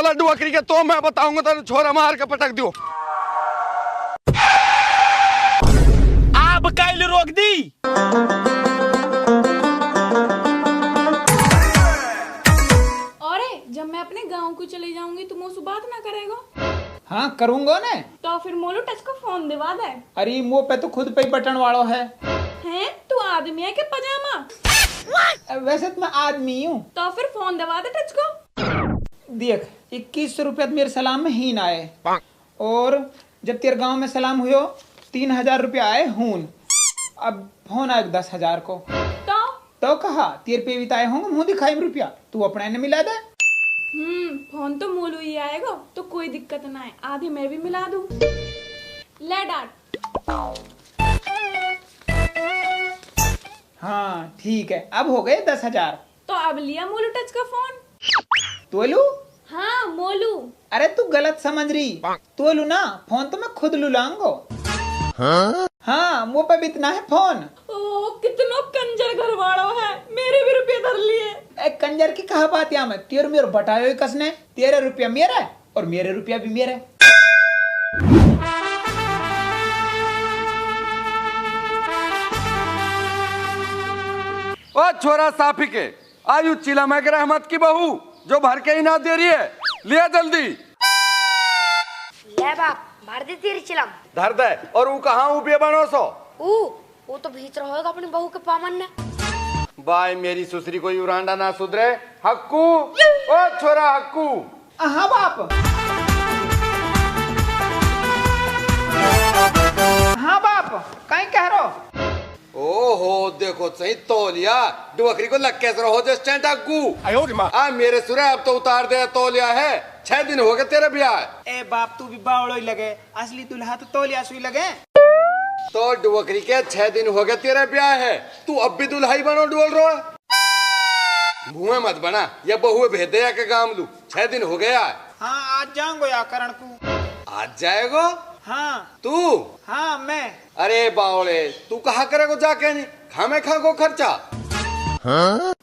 चला डुअकरी के तो मैं बताऊंगा तेरे छोरा मार के पटक दियो। आप काइल रोक दी। जब मैं अपने गांव को चले जाऊंगी तुम उससे बात ना करेगा? हाँ करूंगा ने। तो फिर मोलू टच को फोन दिवा दे। अरे मुंह पे तो खुद पे ही बटन वालों है। हैं तू आदमी है के पजामा? वैसे तो मैं आदमी हूँ। तो फिर फोन दिवा दे टच को। देख 2100 रुपया मेरे सलाम में ही ना आए, और जब तेरे गांव में सलाम हुयो 3000 रुपया आए हून। अब फोन आए 10,000 को तो कहा तेरे पे भी आए होंगे मुंह दिखाई में रुपया, तू अपने ने मिला दे। फोन तो मोलू ही आएगा तो कोई दिक्कत ना है, आधी मैं भी मिला दूं। ले डांट। हाँ ठीक है, अब हो गए 10,000। तो अब लिया मोलू टच का फोन। तोलू? हाँ मोलू। अरे तू गलत समझ रही, तोलू ना फोन तो मैं खुद लुलाऊंगा। हाँ मुँह पे भी इतना है फोन। ओ कितना कंजर घर वाला है, मेरे भी रुपये धर लिए। कंजर की कहा बात यहाँ में, तेरे मेरे बटायो कसने, तेरे रुपया मेरा है और मेरे रुपया भी मेरा है। ओ छोरा साफी के आयु चिला मैं के रहमत की बहू जो भर के ही ना दे रही है, लिया जल्दी। ले बाप भर दे तेरी चिलम। धर दे। और वो कहाँ उबे बनो सो? वो तो भीतर होगा अपनी बहू के पामन ने। बाय मेरी सुसरी कोई उरांडा ना सुधरे। हक्कू ओ छोरा हक्कू। हाँ बाप। हाँ बाप कहीं कह रहो? ओहो देखो सही तौलिया डुअकरी को लग कैसे रहो जो स्टैंड हक्कू। आ मेरे सुरे अब तो उतार दे तौलिया है। 6 दिन हो गए तेरे ब्याह। ए बाप तू भी बावड़ो ही लगे, असली दुल्हा तो तौलिया सुई लगे। तो डुअकरी के 6 दिन हो गए तेरा ब्याह है, तू अब भी दुल्हाई बनो डोल रहा है। मुँह मत बना, ये बहुए भेज दे के काम लू। 6 दिन हो गया। हाँ आज जाऊंगा या करण को। आज जाएगो? हाँ तू? हाँ मैं। अरे बावड़े तू कहा करेगो जाके नहीं खामे खा को खर्चा।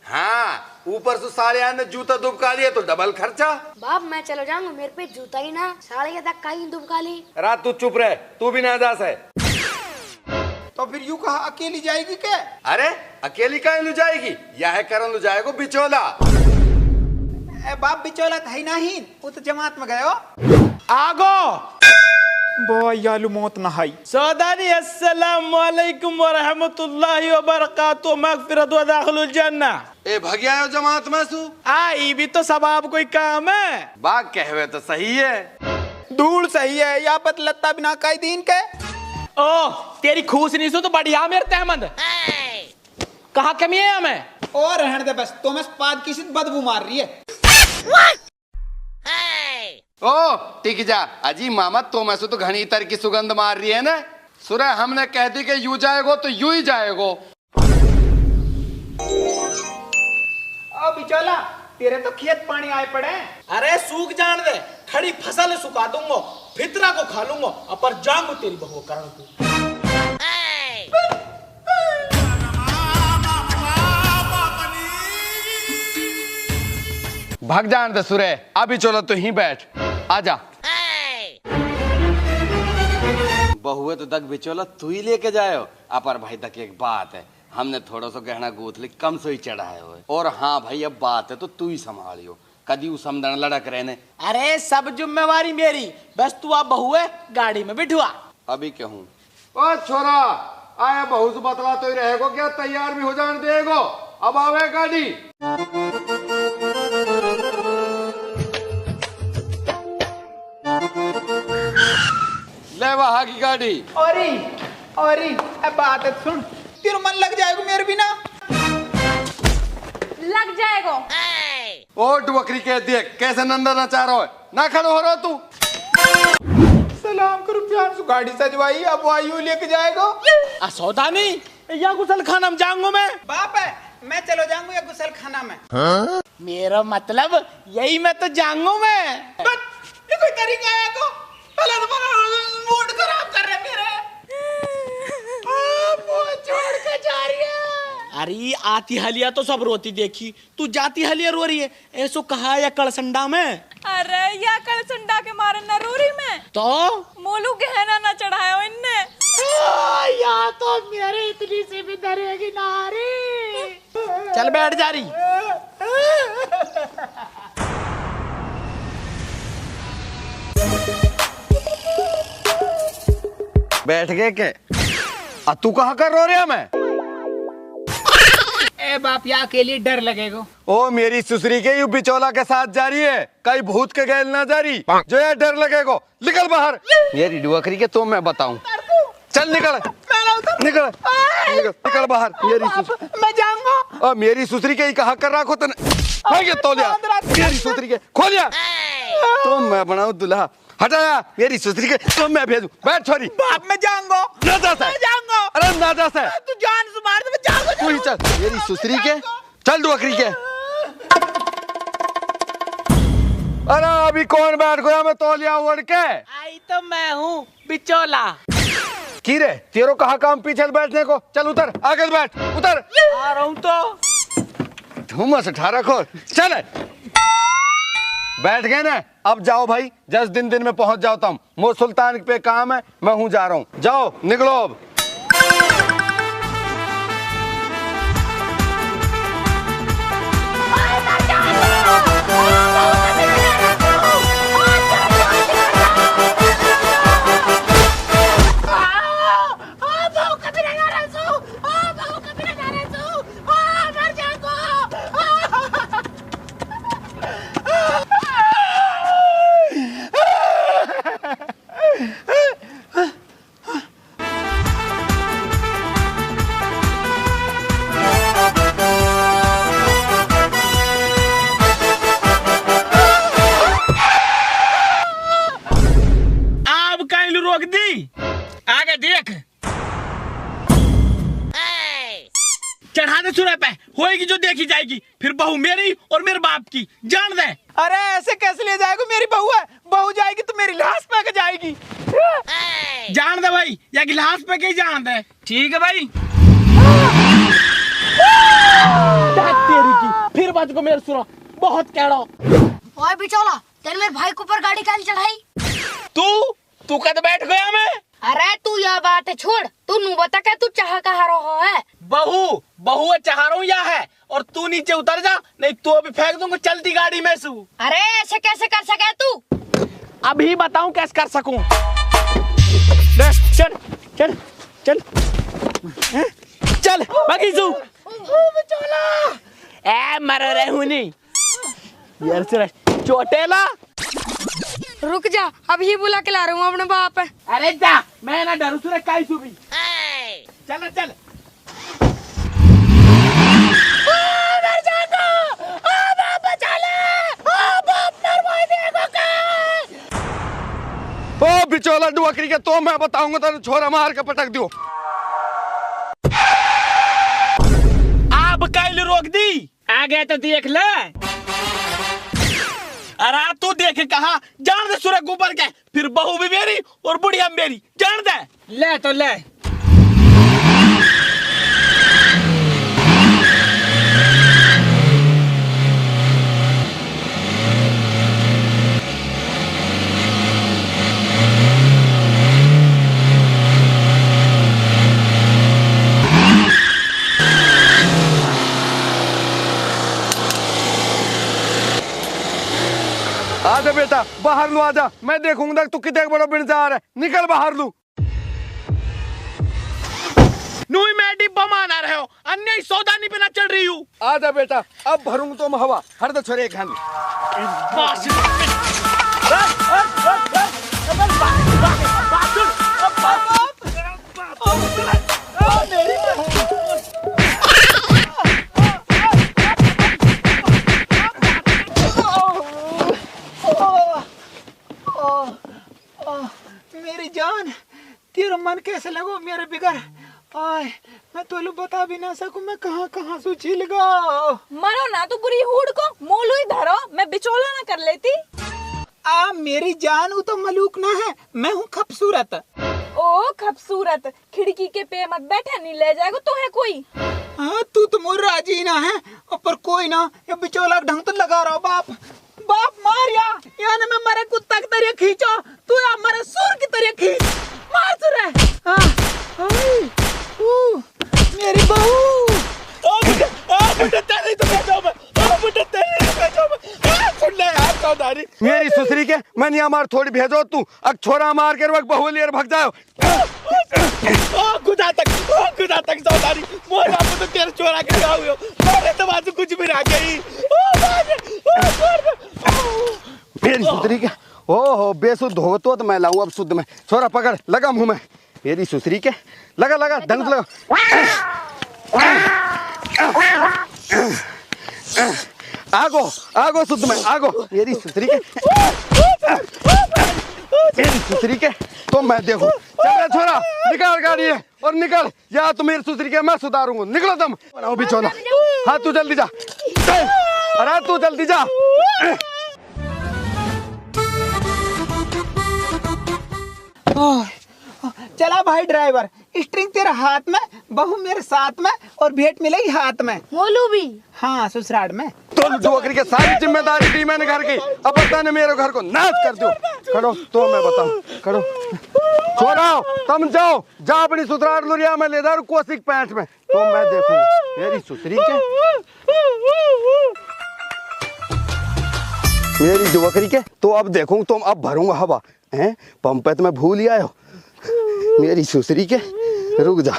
हाँ ऊपर से सारे आने जूता दुबका लिए तो डबल खर्चा। बाप मैं चलो जाऊंगा, मेरे पे जूता ही ना साले तक का ही दुबका ली। रात तू चुप रहे, तू भी ना जा से। तो फिर यूं कहा अकेली जाएगी क्या? अरे अकेली कहीं लू जाएगी, यह करण लू जाएगो बिचौला। ए बाप बिचौला था ही नहीं, वो तो जमात में गयो। आगो बोयालू मौत न हाई। सौदानी अस्सलाम वालेकुम व रहमतुल्लाहि व बरकातुहू मगफिरत व दाखिलुल जन्ना। ए भगिया जमात में सु आई भी तो सबाब कोई काम है। बाग कहवे तो सही है। धूल सही है या पत लत्ता बिना काई दीन के। ओ तेरी खूस नहीं सो तो बढ़िया मेरे तहमद। कहाँ कमी है हमें? और रहने दे बस, तो मैं पाद की बदबू मार रही है। ओ टिक जा अजी मामा, तो मैं तो घनी तर की सुगंध मार रही है ना। सुरह हमने कह दी कि यू जाएगो तो यू ही जाएगो। ओ बिचौला तेरे तो खेत पानी आए पड़े। अरे सूख जान दे, खड़ी फसल सुखा दूंगा, फितरा को खा लूंगा, अपर जाऊंगा तेरी बहू करण को। भाग जान दे सुरे, अभी चलो तो ही बैठ, आजा। बहुए तो दक बिचौला तू ही लेके जायो। अपर भाई तक एक बात है, हमने थोड़ा सा गहना गोथली कम से ही चढ़ाए हुए। और हाँ भाई अब बात है तो तू ही संभालियो, कदी उ समदन लड़क रहने। अरे सब जिम्मेवारी मेरी, बस तू आप बहुए गाड़ी में बिठवा। अभी कहूँ ओ छोरा आया बहू से बतला तो ही रहेगो क्या, तैयार भी हो जाने देगो, अब आवे गाड़ी। ले वहाँ की गाड़ी। औरी अब बात है सुन, तेरे मन लग जाएगा मेरे बिना। लग जाएगा। ओ डुअकरी के देख कैसे नंदा नचा रहा है, ना खड़ो हो रहा तू। सलाम करो प्यार से, गाड़ी सजवाई अब वायु लेके जाएगा। सौदा नहीं या गुसल खाना में जाऊंगा मैं। बाप है मैं चलो जाऊंगा या गुसल खाना में। मेरा मतलब यही मैं तो जाऊंगा मैं। ये कोई तरीका है को? पहले तो मूड खराब कर रहे मेरे। आप वो छोड़ के जा रही है। अरे आती हलिया तो सब रोती देखी, तू जाती हलिया रो रही है, ऐसो कहा या कड़संडा में। अरे या कड़संडा के मारे न रोरी में तो मोलू गहना ना चढ़ाया इनने। या तो मेरे इतनी सी भी धरेगी नारी। चल बैठ जा रही। बैठ गए के? तू कहाँ कर रो रहा? मैं ए बाप या के लिए डर लगेगा। ओ मेरी सुसरी के यू बिचौला के साथ जा रही है, कई भूत के गैल ना जा रही जो यार डर लगेगा। निकल बाहर मेरी डुअकरी के, तो मैं बताऊं। चल निकल निकल निकल बाहर। मैं जाऊंगा। मेरी सुसरी के ही कहा कर रखो तने तोलिया मेरी सुसरी के खोलिया तो मैं बनाऊ दुल्हा। हटाया मेरी सुसरी के तो मैं भेजू। बैठ छोरी। बाप मैं जाऊंगा। अरे नाजा से तू जान से मार दे, मैं जाऊंगा। तू ही चल मेरी सुसरी के। चल डुअकरी के। अरे अभी कौन बैठ गया? मैं तौलिया ओढ़ के आई तो मैं हूँ बिचौला। की रे तेरो कहा काम पीछे बैठने को? चल उतर, आगे बैठ, उतर। आ रहा हूँ तो धुमस उठा रखो। चल बैठ गए ना, अब जाओ भाई, 10 दिन में पहुंच जाओ तुम। मोर सुल्तान पे काम है, मैं हूं जा रहा हूं। जाओ निकलो अब। रोक दी, आगे देख। चढ़ा दे सुरे पे, होएगी जो देखी जाएगी। फिर बहू मेरी और मेरे बाप की, जान दे। अरे ऐसे कैसे ले जाएगा? मेरी बहू है, बहू जाएगी तो मेरी लाश पे के जाएगी। जान दे भाई, या गिलास पे के जान दे। ठीक है भाई। तेरी की फिर बात को मेरे सुनो, बहुत कह रहा हूँ। ओए बिचौला, तेरे मेरे भाई को ऊपर गाड़ी काल चढ़ाई। तू कद बैठ गया? मैं अरे तू यह बात है छोड़, तू नू बता क्या तू चाह कहा रहा है? बहू चाह रहा हूँ या है, और तू नीचे उतर जा, नहीं तो अभी फेंक दूंगा चलती गाड़ी में से। अरे ऐसे कैसे कर सके तू? अभी बताऊं कैसे कर सकूं। चल चल चल चल बाकी सू ए मर रहे हूँ नहीं यार से चोटेला। रुक जा, अभी बुला के ला रहा हूँ अपने बाप। अरे जा, मैं ना डरू सुरे काई सुबी। चल चल। ओ बिचौला डुअकरी के, तो मैं बताऊंगा तेरे छोरा मार के पटक दियो। अब काइल रोक दी, आ गए तो देख ले। अरे तू देख कहा, जान दे सुरे ऊपर के, फिर बहू भी मेरी और बुढ़िया मेरी, जान दे। ले तो ले। आजा बेटा बाहर लू, आजा, मैं देखूंगा तू कितने बड़ा बिनजार है। निकल बाहर लू। नूई मैं डिब्बा माना रहे हो, अन्य सौदा नहीं पीना चल रही हूँ। आजा बेटा, अब भरूंगा तो हवा हर दो छोरे खान। मेरी जान, तेरा मन कैसे लगो मेरे बिगर? आय मैं तो बता भी ना सकूं, मैं कहाँ कहाँ से छिल गो। मरो ना तो बुरी हुड़ को, मोलू ही धरो, मैं बिचौला ना कर लेती। मेरी जान, वो तो मलूक ना है, मैं हूँ खूबसूरत। ओ खूबसूरत, खिड़की के पे मत बैठे, नहीं ले जाएगा तो है कोई। हाँ तू तो मोर राजी ना है, पर कोई ना ये बिचौला ढंग तो लगा रहा बाप। बाप मार या ना मैं मरे कुत्ता की तरह खींचो, तू या मरे सुर की तरह खींच, मार सुर मेरी बहू। मेरी सुसरी के मनिया मार थोड़ी भेजो तू अब छोरा मार के वक्त बहु लेर भग जाओ। खुदा तक सौदारी मोर बाप तो तेरे चोरा के गाँव हो मोरे तो बाजू कुछ भी ना गई। मेरी सुसरी के हो बेसुद्ध हो तो मैं लाऊं अब शुद्ध में। छोरा पकड़ लगा मुंह में मेरी सुसरी के लगा लगा ढंग से लगा। आगो शुद्ध में आगो मेरी सुसरी के तो मैं देखूं। चल छोरा निकाल गाड़ी है और निकल, या तो मेरी सुसरी के मैं सुधारूंगा। निकलो तुम बनाओ बिछोना। हाँ तू जल्दी जा, अरे तू जल्दी जा। चला भाई ड्राइवर, स्ट्रिंग तेरे हाथ में, बहू मेरे साथ में और भेंट मिलेगी हाथ में। मोलू भी हाँ ससुराल में। तो नौकरी के सारी जिम्मेदारी दी मैंने घर की, अब पता नहीं मेरे घर को नाश कर दो। खड़ो तो मैं बताऊं, खड़ो छोड़ा तुम जाओ जा अपनी ससुराल लुरिया में ले जा कोसिक पैंट में, तो मैं देखूं मेरी सुसरी के मेरी दुवकरी के तो अब देखूं तुम अब भरूंगा हवा हैं। पंप तो मैं भूल ही आयो मेरी सुसरी के। रुक जा,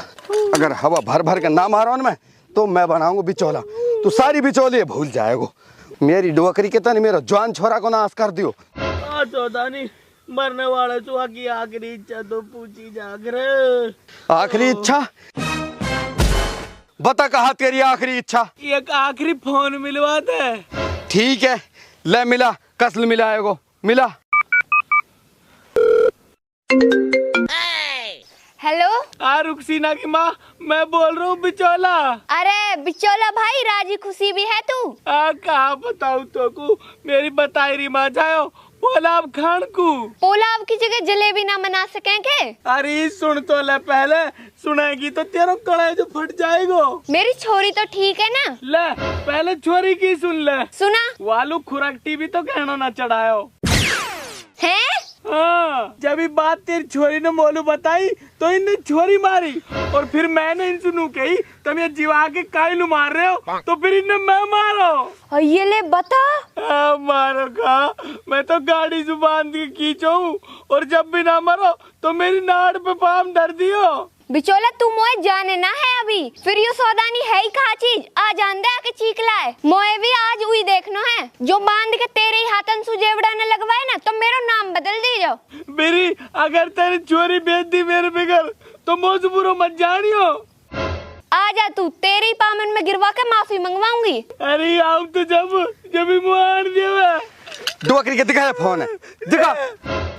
अगर हवा भर भर के ना मारो मैं तो मैं बनाऊंगा बिचौला, तू सारी बिचौली भूल जाएगो। मेरी डुवकरी के तनी मेरा जवान छोरा को नाश कर दियो। चौधानी मरने वाले चुहा की आखिरी इच्छा तो पूछी जाकर। आखिरी इच्छा बता, कहा तेरी आखिरी इच्छा? एक आखिरी फोन मिलवा दे। ठीक है ले मिला, कसल मिलाएगो मिला। हेलो रुकसीना की माँ मैं बोल रहा हूँ बिचौला। अरे बिचौला भाई राजी खुशी भी है तू? कहा बताऊ तो को मेरी बताई री माँ जाओ पोलाव खान को। पोलाव की जगह जलेबी ना बना सकें के? अरे सुन तो ले, पहले सुनाएगी तो तेरा कड़ाई जो फट जाएगो। मेरी छोरी तो ठीक है ना? ले पहले छोरी की सुन ले। सुना वालू खुराक टीवी तो कहना ना चढ़ायो है। हाँ जब ये बात तेरी छोरी ने मोलू बताई तो इनने छोरी मारी और फिर मैंने इन सुनू कही तुम ये जीवा के कायलू मार रहे हो तो फिर इन्हें मैं मारो। और ये ले बता। मारो का मैं तो गाड़ी से बांध के खींचो और जब भी ना मरो तो मेरी नाड़ पे पाम धर दियो। बिचौला तू मोए जाने ना है अभी, फिर यो सौदानी है ही कहा चीज आ जान दे आके चीख लाए। मोए भी आज उई देखनो है जो बांध के तेरे ही हाथन सुजेवड़ा ने लगवाए ना तो मेरा नाम बदल दीजो। मेरी अगर तेरी चोरी बेच दी मेरे बिगड़ तो मजबूरो मत जानियो। आजा तू, तेरी पामन में गिरवा के माफी मंगवाऊंगी। अरे आओ तो जब ही मुआर दिया डुवकरी के दिखाया फोन है दिखा।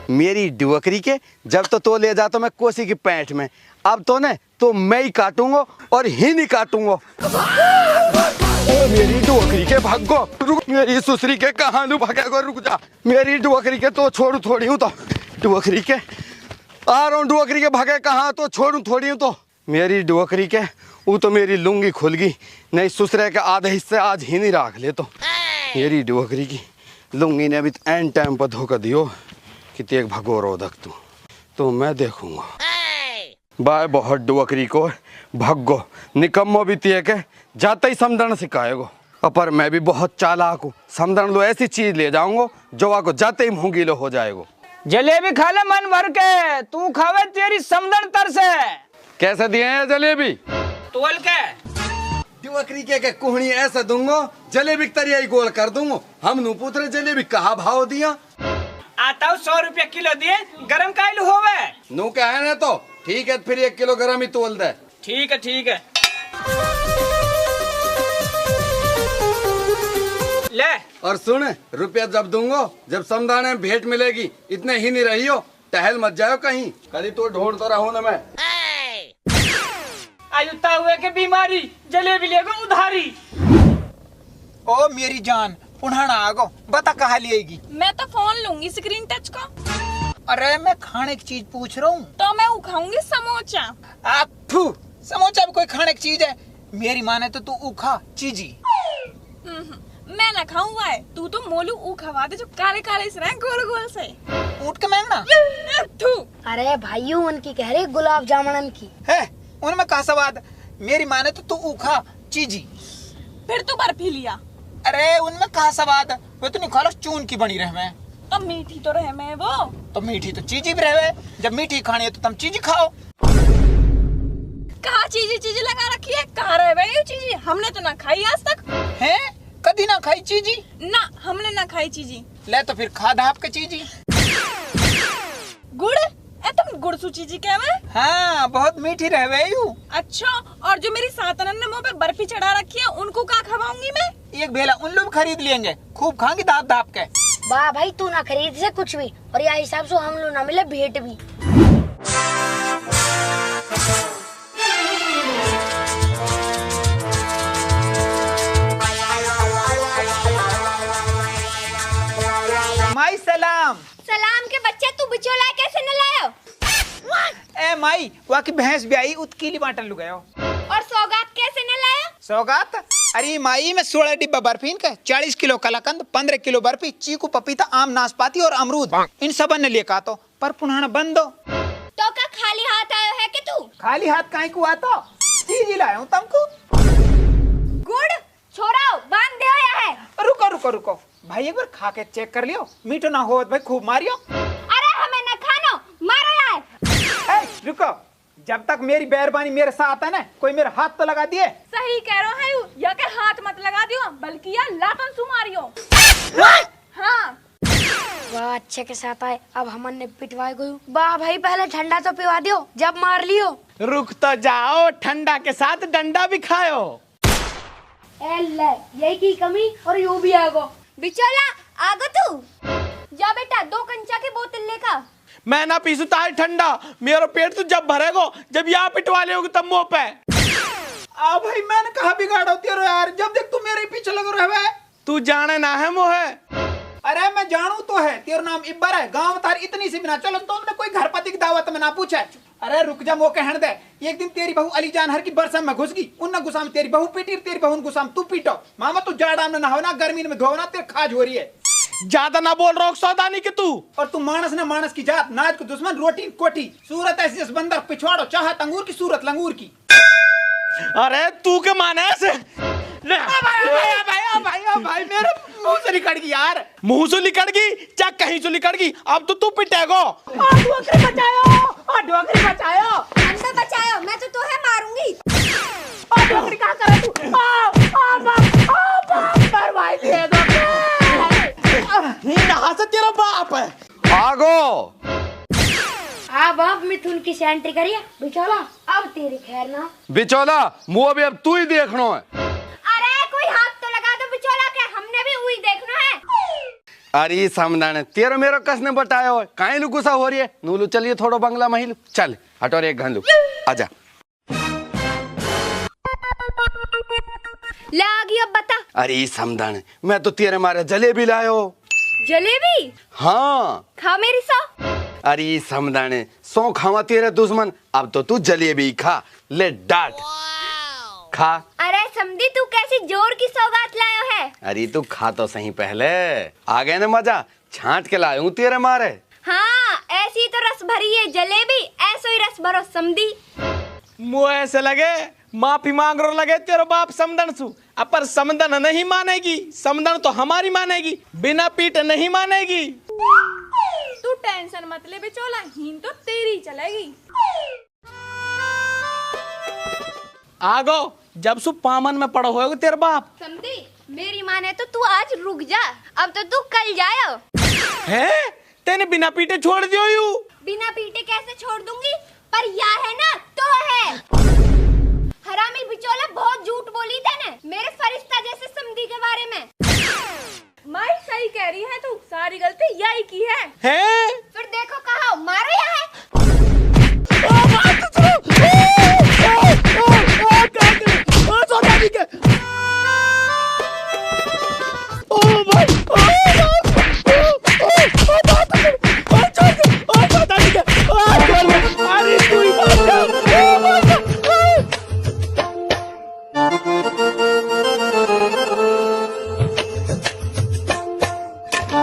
मेरी डुवकरी के जब तो ले जा तो मैं कोसी की पैंट में, अब तो ने तो मैं ही काटूंगा और ही नहीं काटूंगा। मेरी डुवकरी के भागो, रुक मेरी सुसरी के कहाँ लू भागेगो, रुक जा। मेरी डुवकरी के तो छोड़ू थोड़ी हूँ, तो डुवकरी के आ रहा हूँ, डुवकरी के भागे कहाँ तो छोड़ू थोड़ी हूँ। तो मेरी डुवकरी के वो तो मेरी लुंगी खुल गई, नहीं सुसरे के आधे हिस्से आज ही नहीं राख ले। तो मेरी डुवकरी की लुंगी ने अभी एंड टाइम पर धोखा दियो कि तेग भगो रोधक तू, तो मैं देखूंगा। बाय बहुत डुवकरी को भगो निकम्मो भी तिये के जाते ही समझण सिखाएगो। पर मैं भी बहुत चालाक हूँ, समझण लो ऐसी चीज ले जाऊंगा जो आपको जाते ही मुँह गीलो हो जाएगो। जलेबी खा ले मन भर के, तू खावे तेरी समझण तर से। कैसे दिए हैं जलेबी? तोल के डुवकरी के कुहनी ऐसा दूंगा जलेबी तरिया ही गोल कर दूंगा। हम नू पूछ रहे जलेबी कहा भाव दिया? आता 100 रुपया किलो दिए, गरम कायलू होवे नू क्या है ना, तो ठीक है फिर 1 किलो गरम ही तोल दे। ठीक है ठीक है ले। और सुन रुपया जब दूंगा जब समझाने में भेंट मिलेगी, इतने ही नहीं रही हो, टहल मत जाओ कहीं, कभी तो ढूंढता रहूं ना मैं। आयुता हुए के बीमारी जलेबी लेगो उधारी। ओ मेरी जान पुनः आगो, बता कहाँ लिएगी? मैं तो फोन लूंगी स्क्रीन टच का। अरे मैं खाने की चीज पूछ रहा हूँ। तो मैं वो खाऊंगी समोसा। समोसा भी कोई खाने की चीज है? मेरी माने तो तू उखा चीजी। मैं ना खाऊं वाए, तू तो मोलू ऊ खवा दे जो काले काले से रहे गोल गोल से। ऊँट के मांगना तू अरे भाइयों उनकी कह रही गुलाब जामुन की है, उनमें कहा स्वाद। मेरी माने तो तू उखा चीजी। फिर तू बर्फी लिया। अरे उनमें कहा स्वाद, वो तो नहीं खा लो चून की बनी रहे मैं। तो मीठी तो रहे मैं वो। तो मीठी तो चीजी भी रहे, जब मीठी खानी है तो तुम चीजी खाओ। कहाँ चीजी चीजी लगा रखी है, कहाँ रहे भाई ये चीजी, हमने तो ना खाई आज तक। है कदी ना खाई चीजी? ना हमने ना खाई चीजी। ले तो फिर खा धाप के चीजी। गुड़ ए तुम गुड़सू चीजी क्या है? हाँ बहुत मीठी रहे यू। अच्छा, और जो मेरी सातनन ने मुंह पे बर्फी चढ़ा रखी है उनको क्या खवाऊंगी मैं? एक भेला उन लोग खरीद लेंगे, खूब खाएंगे दाप दाप के। वाह भाई तू ना खरीद से कुछ भी, और यह हिसाब से हम लोग ना मिले भेंट भी। माई सलाम। सलाम के बच्चे तू बिचौला कैसे न लायो? ए माई वाकी भैंस ब्याई उत्कीली बांटन लु गयो। और सौगात कैसे न लायो? सौगात? अरे माई में 16 डिब्बा बर्फीन के 40 किलो कलाकंद, 15 किलो बर्फी, चीकू पपीता, आम नाशपाती और अमरूद, इन सबन ने लेकर तो पर पुनः बंद दो। तो का खाली हाथ आयो है कि तू? खाली हाथ काहे को आता? चीज लाया हूँ तुमको। गुड़ छोड़ाओ बांध दे या है। रुको रुको रुको भाई, एक बार खा के चेक कर लियो, मीठो ना हो भाई खूब मारियो। अरे हमें न खानो, मारो यार। रुको, जब तक मेरी मेहरबानी मेरे साथ है ना, कोई मेरा हाथ तो लगा दिए। सही कह रहा है या के हाथ मत लगा दियो, बल्कि या लातन सुमारियो। हाँ वाह अच्छे के साथ आए, अब हमन ने पिटवाए गयो। वाह भाई पहले ठंडा तो पिवा दियो, जब मार लियो। रुक तो जाओ, ठंडा के साथ डंडा भी खाओ। ले यही की कमी और यू भी आगो। बिचौला आगो तू। जा बेटा 2 कंचा की बोतल लेकर। मैं ना पीसू तार ठंडा, मेरा पेट तो जब भरेगो जब यहाँ पिटवा लेोगे तब मुंह पे। आ भाई मैंने कहा बिगाड़ होती है यार, जब देख तू मेरे पीछे लग रहा है। तू जाने ना है मोहे। अरे मैं जानू तो है, तेरा नाम इब्बर है, गांव तार इतनी सी बिना चलो तुमने कोई घर पति की दावत में ना पूछा। अरे रुक जा मौके हण दे। एक दिन तेरी बहू अली जान हर की बरसम में घुस गई, उन गुस्साम तेरी बहू पीटी, तेरी बहू गुस्साम तू पीटो। मामा तू जाड़ा में नहाओ ना, गर्मी में धोना, तेरे खाज हो रही है। ज्यादा ना बोल रहा सौदानी के तू। और तू मानस ने मानस की जात, नाज को दुश्मन, रोटी कोटी, सूरत ऐसी जैसे बंदर पिछवाड़ो, चाहत अंगूर की सूरत लंगूर की। अरे तू के माने ऐसे? भाई मेरे मुंह से निकल गई यार। मुंह से निकल गई क्या कहीं से निकल गई? अब तो तू पिटेगो। डोकरी बचाओ, डोकरी बचाओ, अंदर बचाओ, मैं तो तुम्हें मारूंगी। डोकरी कहाँ कर तू? भाई दे दो। यहाँ से तेरा बाप है। आगो अब मिथुन की सेंट्री करिए बिचौला, अब तेरी खैर ना। बिचौला मुँह भी अब तू ही देखनो है। अरे कोई हाथ तो लगा दो बिचौला के, हमने भी वही देखना है। अरे समझाने तेरा मेरा कसने बताया हो, काहे लू गुस्सा हो रही है? नूलू चलिए थोड़ा बंगला महिलू, चल हटो रे एक घंलू, आजा। ले आ गई, अब बता। अरे समझाने मैं तो तेरे मारे जलेबी लायो। जलेबी? हाँ खा मेरी सौ। अरे समझाने 100 खावा तेरे दुश्मन, अब तो तू जलेबी खा, ले डांट खा। अरे समझी तू कैसी जोर की सौगात लायो है। अरे तू खा तो सही पहले, आ गए ना मजा, छांट के लायूं तेरे मारे। हाँ ऐसी तो रस भरी है जलेबी, ऐसो ही रस भरो समझी। मुँह ऐसे लगे माफी मांग रो लगे तेरा बाप समदन सु, अपर समदन नहीं मानेगी, समदन तो हमारी मानेगी, बिना पीट नहीं मानेगी। तू टेंशन मत ले बिचौला, हीन तो तेरी चलेगी। आगो जब सु पामन में पड़ो होगा तेरा बाप। समझी मेरी माने तो तू आज रुक जा, अब तो तू कल जायो। है तेने बिना पीटे छोड़ दियो यू? बिना पीटे कैसे छोड़ दूंगी, पर या है ना तो है। हरामी बिचौला बहुत झूठ बोली तेने मेरे फरिश्ता जैसे समधी के बारे में। माई सही कह रही है, तू सारी गलती यही की है। हैं? फिर देखो कहा मारो या है। अरे तू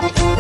है।